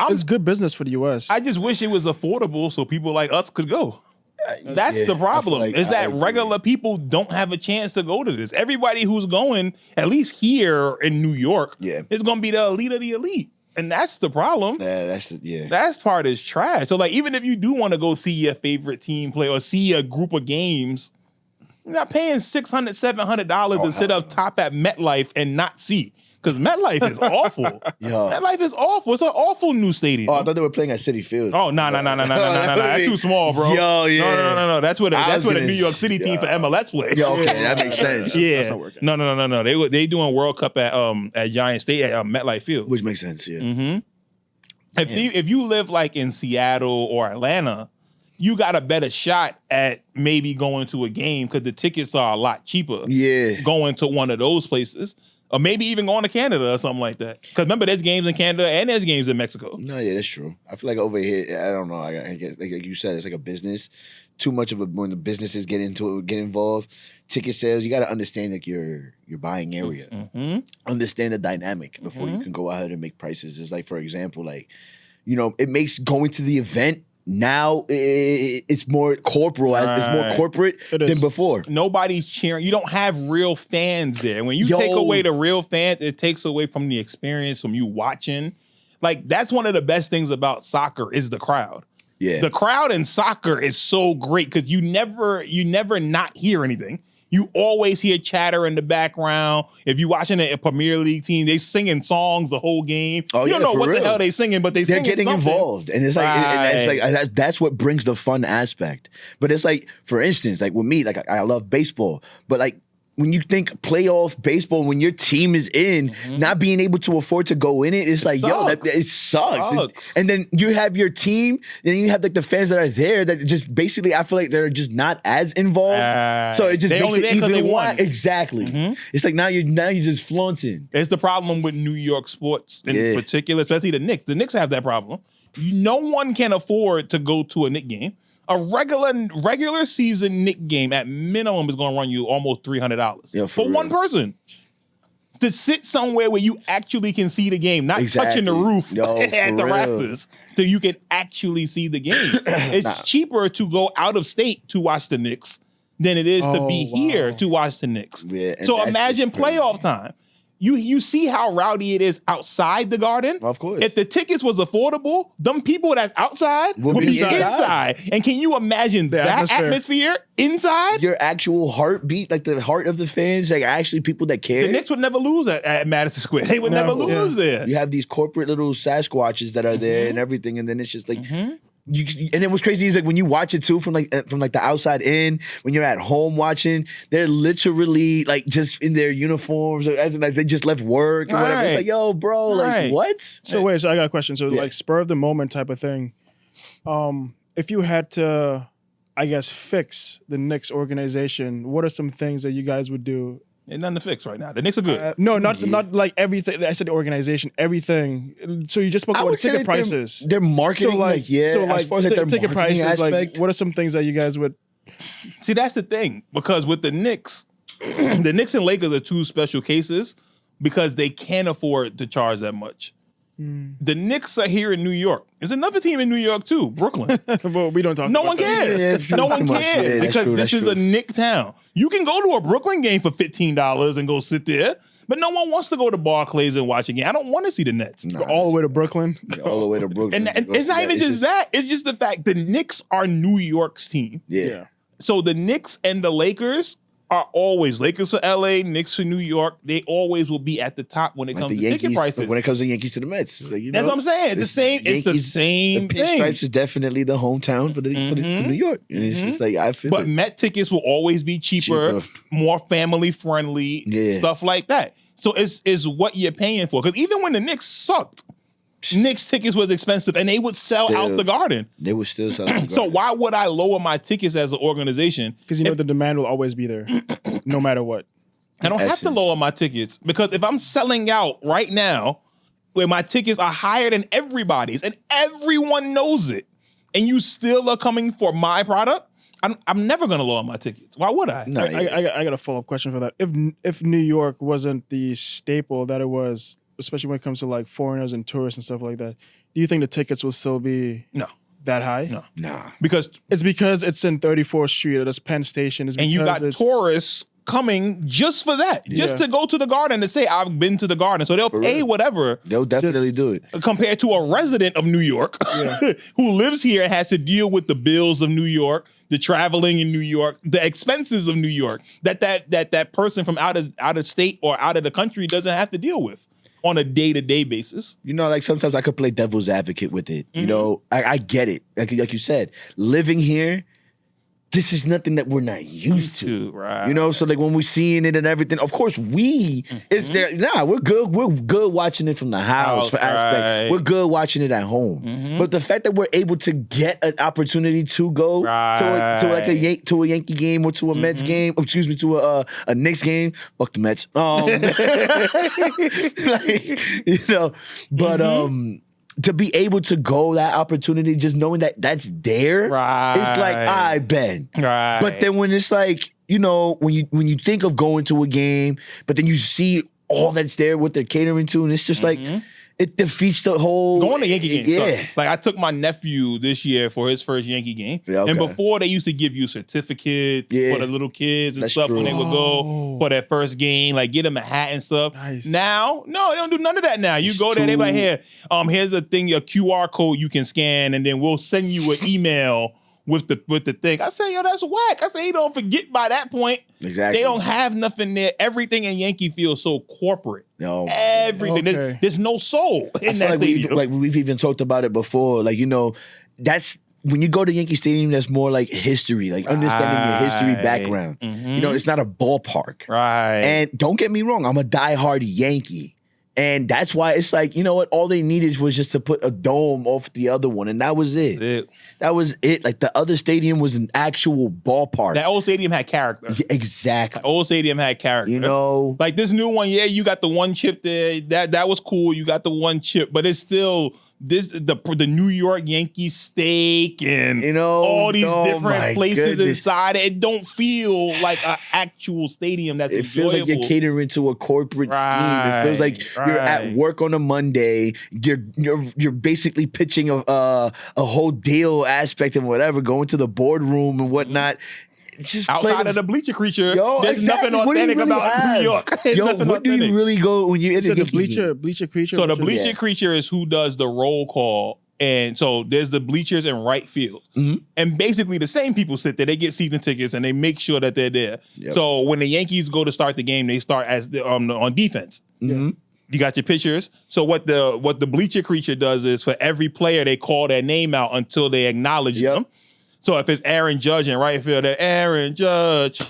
It's good business for the U.S. I just wish it was affordable so people like us could go. That's the problem. Is that regular people don't have a chance to go to this. Everybody who's going, at least here in New York, is going to be the elite of the elite. And that's the problem. That part is trash. So like, even if you do want to go see your favorite team play or see a group of games, you're not paying $600, $700 to sit up top at MetLife and not see. Because MetLife is awful. MetLife is awful. It's an awful new stadium. Oh, I thought they were playing at CitiField. Oh, no. That's too small, bro. No. That's where the New York City team for MLS play. Okay, that makes sense. That's not working. No. They doing World Cup at Giant State at MetLife Field. Which makes sense, If you live like in Seattle or Atlanta, you got a better shot at maybe going to a game because the tickets are a lot cheaper. Going to one of those places. Or maybe even going to Canada or something like that. Because remember, there's games in Canada and there's games in Mexico. No, that's true. I feel like over here, I don't know. I guess, like you said, it's like a business. Too much of when the businesses get involved, ticket sales. You got to understand like your buying area. Understand the dynamic before you can go out and make prices. It's like, for example, like, it makes going to the event. Now it's more corporal. It's more corporate than before. Nobody's cheering. You don't have real fans there. When you take away the real fans, it takes away from the experience from you watching. Like, that's one of the best things about soccer is the crowd. The crowd in soccer is so great because you never not hear anything. You always hear chatter in the background. If you're watching a Premier League team, they singing songs the whole game. You don't know what the hell they singing, but they're getting involved, and it's like that's what brings the fun aspect. But it's like, for instance, like with me, like I love baseball, but like when you think playoff baseball, when your team is in, not being able to afford to go in it like, it sucks. And then you have your team, then you have like the fans that are there that just basically, I feel like they're just not as involved. So it just makes it even won. Exactly. It's like now you're just flaunting. It's the problem with New York sports in particular, especially the Knicks. The Knicks have that problem. No one can afford to go to a Knicks game. A regular season Knicks game at minimum is going to run you almost $300 for one person to sit somewhere where you actually can see the game, not touching the roof at the rafters, so you can actually see the game. It's cheaper to go out of state to watch the Knicks than it is to be here to watch the Knicks. So imagine playoff time. You see how rowdy it is outside the Garden? Of course. If the tickets was affordable, them people that's outside would be inside. And can you imagine that atmosphere inside? Your actual heartbeat, like the heart of the fans, like actually people that care. The Knicks would never lose at Madison Square. They would never lose there. You have these corporate little Sasquatches that are there and everything, and then it's just like... and it was crazy is like when you watch it too from like the outside in, when you're at home watching, they're literally like just in their uniforms, or like they just left work and whatever. It's like, yo, bro, like what? So I got a question. So like spur of the moment type of thing. If you had to, I guess, fix the Knicks organization, what are some things that you guys would do? Ain't nothing to fix right now. The Knicks are good. No, not like everything. I said the organization, everything. So you just spoke about ticket prices. Their marketing, so as far as like their ticket prices, aspect. like what are some things that you guys would? See, that's the thing, because with the Knicks, the Knicks and Lakers are two special cases because they can't afford to charge that much. The Knicks are here in New York. There's another team in New York too, Brooklyn. Well, we don't talk. No one cares. No one cares because this is a Knicks town. You can go to a Brooklyn game for $15 and go sit there, but no one wants to go to Barclays and watch a game. I don't want to see the Nets. Go all the way to Brooklyn. All the way to Brooklyn. And it's not even just that. It's just the fact the Knicks are New York's team. Yeah. So the Knicks and the Lakers are always Lakers for LA, Knicks for New York. They always will be at the top when it comes to ticket prices. When it comes to Yankees to the Mets, that's what I'm saying. It's the same. It's the same thing. The Pinstripes is definitely the hometown for New York. And it's just like I feel. But Met tickets will always be cheaper. More family friendly, stuff like that. So it's what you're paying for. Because even when the Knicks sucked, Knicks tickets was expensive and they would sell out the Garden. They would still sell out the Garden. So why would I lower my tickets as an organization? Because the demand will always be there, no matter what. I don't have to lower my tickets because if I'm selling out right now where my tickets are higher than everybody's and everyone knows it and you still are coming for my product, I'm never going to lower my tickets. Why would I? No, I got a follow-up question for that. If New York wasn't the staple that it was, especially when it comes to like foreigners and tourists and stuff like that, Do you think the tickets will still be that high? No. Nah. Because it's in 34th Street. That's Penn Station. And you got tourists coming just for that, just to go to the Garden and say, I've been to the Garden. So they'll pay whatever. They'll definitely do it. Compared to a resident of New York who lives here and has to deal with the bills of New York, the traveling in New York, the expenses of New York that person from out of state or out of the country doesn't have to deal with on a day-to-day basis. You know, like sometimes I could play devil's advocate with it. You know, I get it. Like you said, living here, this is nothing that we're not used to. Right. You know, so like when we're seeing it and everything, of course it's there. Nah, we're good watching it from the house for aspect. We're good watching it at home. But the fact that we're able to get an opportunity to go to a Yankee game or to a Mets game, excuse me, to a Knicks game. Fuck the Mets. To be able to go that opportunity, just knowing that that's there, it's like, I bet. Right. But then when it's like, you know, when you think of going to a game, but then you see all that's there, what they're catering to, and it's just like, it defeats the whole... Going to Yankee games. Yeah. Like, I took my nephew this year for his first Yankee game. Yeah, okay. And before, they used to give you certificates for the little kids and stuff when they would go for their first game, like get them a hat and stuff. Nice. Now, no, they don't do none of that now. You go there, they like, here's a thing, a QR code you can scan, and then we'll send you an email with the thing. I say, yo, that's whack. I say, you don't forget by that point. Exactly. They don't have nothing there. Everything in Yankee feels so corporate. No. Everything. Okay. There's no soul in that stadium. We've even talked about it before. Like, you know, that's when you go to Yankee Stadium, that's more like history, like understanding your history background. You know, it's not a ballpark. Right. And don't get me wrong, I'm a diehard Yankee. And that's why it's like, you know what? All they needed was just to put a dome off the other one, and that was it. That was it. Like the other stadium was an actual ballpark. That old stadium had character. Yeah, exactly. The old stadium had character. You know, like this new one. Yeah, you got the one chip there. That was cool. You got the one chip, but it's still the New York Yankees steak and all these different places inside. It don't feel like an actual stadium that's enjoyable. Feels like you're catering to a corporate scheme. It feels like you're at work on a Monday. You're basically pitching a whole deal aspect and whatever, going to the boardroom and whatnot. Just outside of the bleacher creature, there's nothing authentic about New York. What do you really go when you're in the bleacher creature? So the bleacher creature is who does the roll call. And so there's the bleachers in right field. And basically the same people sit there. They get season tickets and they make sure that they're there. So when the Yankees go to start the game, they start as on defense. You got your pitchers. So what the bleacher creature does is for every player, they call their name out until they acknowledge them. So if it's Aaron Judge in right field, Aaron Judge.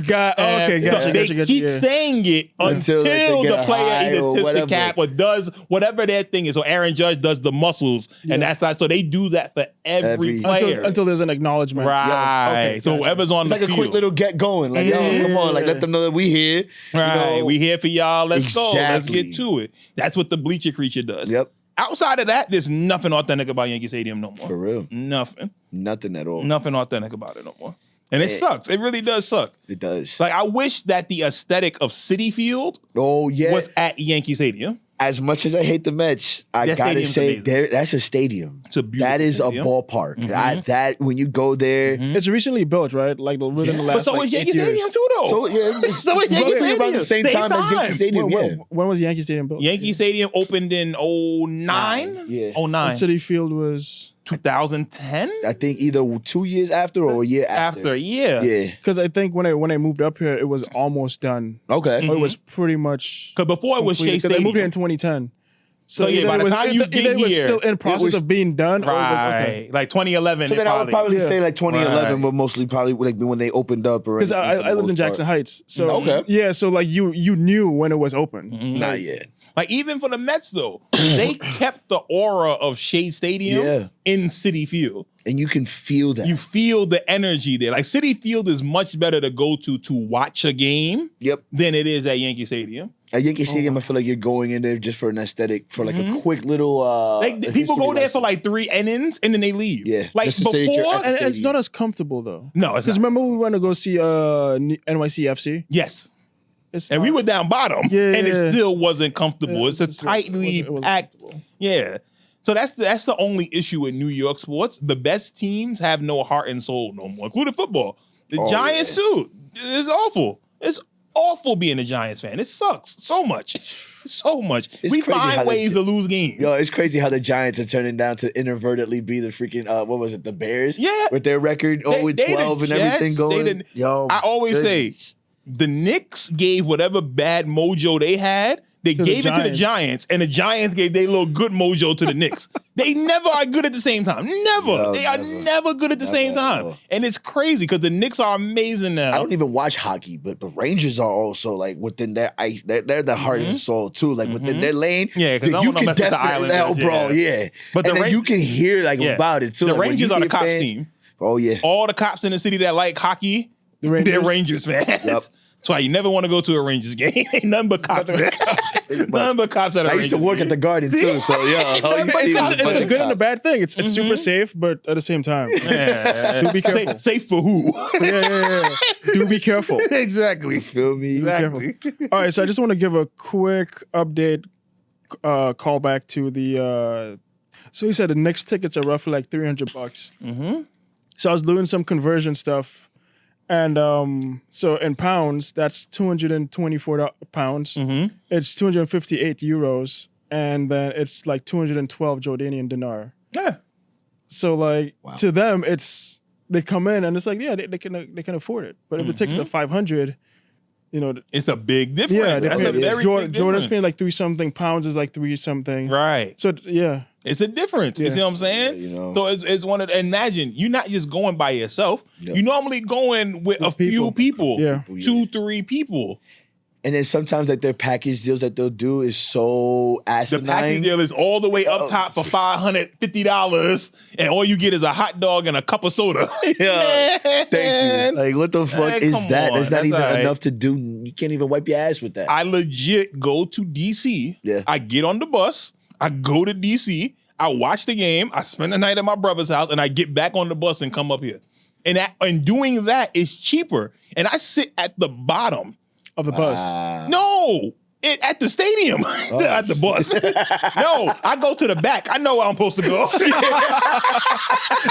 They keep saying it until the player either tips the cap or does whatever their thing is. So Aaron Judge does the muscles, and that's like, so they do that for every player until there's an acknowledgement. Right. So whoever's on the field. It's like a quick little get going. Like, yo, come on, like let them know that we here. Right. You know? We here for y'all. Let's go. Let's get to it. That's what the bleacher creature does. Outside of that, there's nothing authentic about Yankee Stadium no more. For real. Nothing at all. Nothing authentic about it no more. And it sucks. It really does suck. It does. Like, I wish that the aesthetic of CitiField was at Yankee Stadium. As much as I hate the Mets, I gotta say that's a stadium. It's a beautiful That is stadium. A ballpark. That when you go there, it's recently built, right? Like within the last. But so is Yankee Stadium too, though. So so is Yankee Stadium around the same time as Yankee Stadium. When was Yankee Stadium built? Yankee Stadium opened in 09? Yeah. 09. CitiField was 2010. I think either 2 years after or a year after. Yeah. Because I think when I moved up here, it was almost done. Okay. It was pretty much. Because before it was Shea Stadium. I moved here in 2010. So by the time you get here, it was still in process of being done. Right. Like 2011. So then I would probably say like 2011, but mostly probably like when they opened up. Because I lived in Jackson Heights. So so like you knew when it was open. Not yet. Like even for the Mets though, they kept the aura of Shea Stadium in CitiField. And you can feel that. You feel the energy there. Like CitiField is much better to go to watch a game than it is at Yankee Stadium. At Yankee Stadium, I feel like you're going in there just for an aesthetic, for like a quick little. Like people go there for like 3 innings and then they leave. Yeah, like before, and it's not as comfortable though. No, because remember we went to go see NYCFC. Yes. And we were down bottom, and it still wasn't comfortable. It's a tightly packed. Yeah. So that's the only issue with New York sports. The best teams have no heart and soul no more, including football. The Giants too. It's awful. It's awful being a Giants fan. It sucks so much. So much. We find ways to lose games. Yo, it's crazy how the Giants are turning down to inadvertently be the freaking what was it, the Bears? Yeah. With their record 0-12 and everything going. I always say the Knicks gave whatever bad mojo they had. They gave it to the Giants, and the Giants gave their little good mojo to the Knicks. They never are good at the same time. Never. They are never good at the same time. And it's crazy because the Knicks are amazing now. I don't even watch hockey, but the Rangers are also like within their ice. They're the heart and soul too. Like within their lane. Yeah, because you can definitely bro. Yeah. But then you can hear like about it too. The like, Rangers are the cops team. Oh yeah. All the cops in the city that like hockey, they're Rangers fans. Yep. That's why you never want to go to a Rangers game. Ain't nothing but cops there. Nothing but cops at a Rangers game. I used to work at the Garden too, so yeah. It's a good and a bad thing. It's super safe, but at the same time, do be careful. Safe for who? Yeah. Do be careful. Exactly. You feel me? Exactly. All right, so I just want to give a quick update, call back to the. So you said the Knicks tickets are roughly like $300. Mm-hmm. So I was doing some conversion stuff. And so in pounds, that's 224 pounds. Mm-hmm. It's 258 euros, and then it's like 212 Jordanian dinar. Yeah. So like to them, it's they come in and it's like they can afford it. But if the tickets are 500, you know, it's a big difference. Yeah, that's a very big difference. Jordan's paying like 3 something. Pounds is like 3 something. Right. So yeah. It's a difference. You see what I'm saying? Yeah, you know. So it's one of imagine you're not just going by yourself. Yep. You're normally going with a few people. Yeah. 2, 3 people. And then sometimes like their package deals that they'll do is so asinine. The package deal is all the way up top for $550, and all you get is a hot dog and a cup of soda. Yeah. Thank you. Like what the fuck is that? There's not even enough to do. You can't even wipe your ass with that. I legit go to DC. Yeah. I get on the bus. I go to DC. I watch the game. I spend the night at my brother's house, and I get back on the bus and come up here. And doing that is cheaper. And I sit at the bottom of the bus. No, at the stadium, at the bus. No, I go to the back. I know where I'm supposed to go.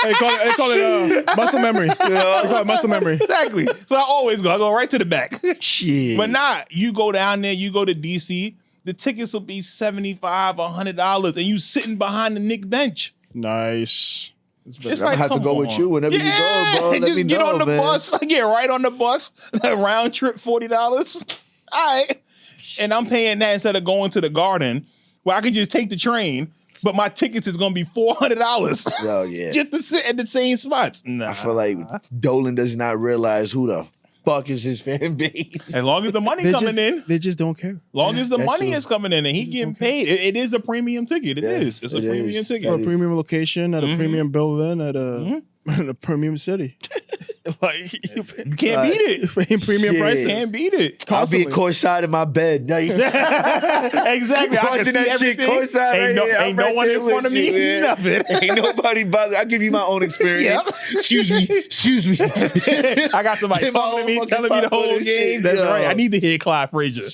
They call it muscle memory. They call it muscle memory. Exactly. So I always go. I go right to the back. Shit. But you go down there. You go to DC. The tickets will be $75, $100, and you sitting behind the Knick bench. Nice. It's like, I have to go with you whenever you go, bro. Let me get know, on the man. bus. I get right on the bus. Round trip $40. All right. And I'm paying that instead of going to the Garden where I can just take the train, but my tickets is going to be $400. Oh, yeah. Just to sit at the same spots. Nah. I feel like Dolan does not realize who the fuck is his fan base. As long as the money coming in. They just don't care. Long as the money is coming in and he getting paid. It is a premium ticket. It is. It's a premium ticket. For a premium location, at a premium building, at a premium city. Like you can't beat it. Premium price. Can't beat it. Constantly. I'll be courtside in my bed. Exactly. I can see that shit courtside ain't no one in front of me. You, nothing. Ain't nobody bother. I'll give you my own experience. Excuse me. I got somebody talking to me, telling me the whole game. That's right. I need to hear Clyde Frazier.